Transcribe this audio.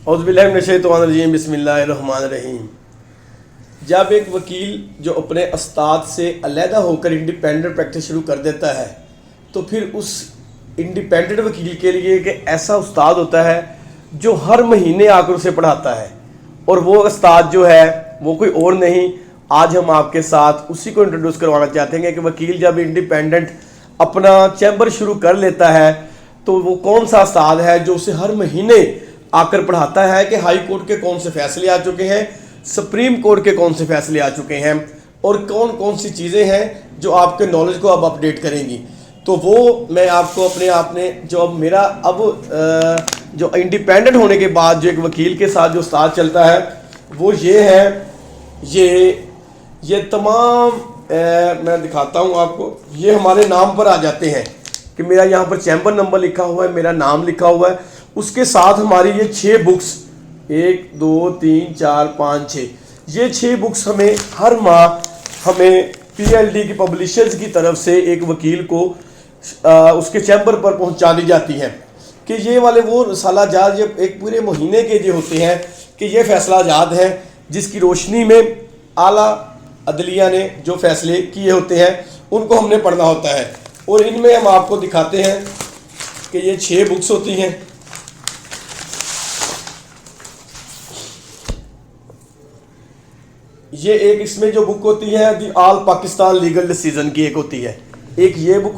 اعوذ باللہ من الشیطان الرجیم، بسم اللہ الرحمن الرحیم۔ جب ایک وکیل جو اپنے استاد سے علیحدہ ہو کر انڈیپینڈنٹ پریکٹس شروع کر دیتا ہے تو پھر اس انڈیپینڈنٹ وکیل کے لیے ایک ایسا استاد ہوتا ہے جو ہر مہینے آ کر اسے پڑھاتا ہے، اور وہ استاد جو ہے وہ کوئی اور نہیں۔ آج ہم آپ کے ساتھ اسی کو انٹروڈیوس کروانا چاہتے ہیں کہ وکیل جب انڈیپینڈنٹ اپنا چیمبر شروع کر لیتا ہے تو وہ کون سا استاد ہے جو اسے ہر مہینے آ کر پڑھاتا ہے کہ ہائی کورٹ کے کون سے فیصلے آ چکے ہیں، سپریم کورٹ کے کون سے فیصلے آ چکے ہیں، اور کون کون سی چیزیں ہیں جو آپ کے نالج کو اب اپڈیٹ کریں گی۔ تو وہ میں آپ کو اپنے آپ نے جو اب میرا اب جو انڈیپینڈنٹ ہونے کے بعد جو ایک وکیل کے ساتھ جو استاد چلتا ہے وہ یہ ہے، یہ تمام میں دکھاتا ہوں آپ کو، یہ ہمارے نام پر آ جاتے ہیں کہ میرا یہاں پر چیمبر نمبر لکھا ہوا ہے، میرا نام لکھا ہوا ہے، اس کے ساتھ ہماری یہ 6 بکس 1 2 3 4 5 6 یہ 6 بکس ہمیں ہر ماہ ہمیں پی ایل ڈی کی پبلشرز کی طرف سے ایک وکیل کو اس کے چیمبر پر پہنچا دی جاتی ہیں کہ یہ والے وہ رسالہ جات یہ ایک پورے مہینے کے جو ہوتے ہیں کہ یہ فیصلہ جات ہیں جس کی روشنی میں اعلیٰ عدلیہ نے جو فیصلے کیے ہوتے ہیں ان کو ہم نے پڑھنا ہوتا ہے، اور ان میں ہم آپ کو دکھاتے ہیں کہ یہ 6 بکس ہوتی ہیں۔ یہ ایک اس میں جو بک ہوتی ہے دی آل پاکستان لیگل ڈیسیژن کی ایک ہوتی ہے، ایک یہ بک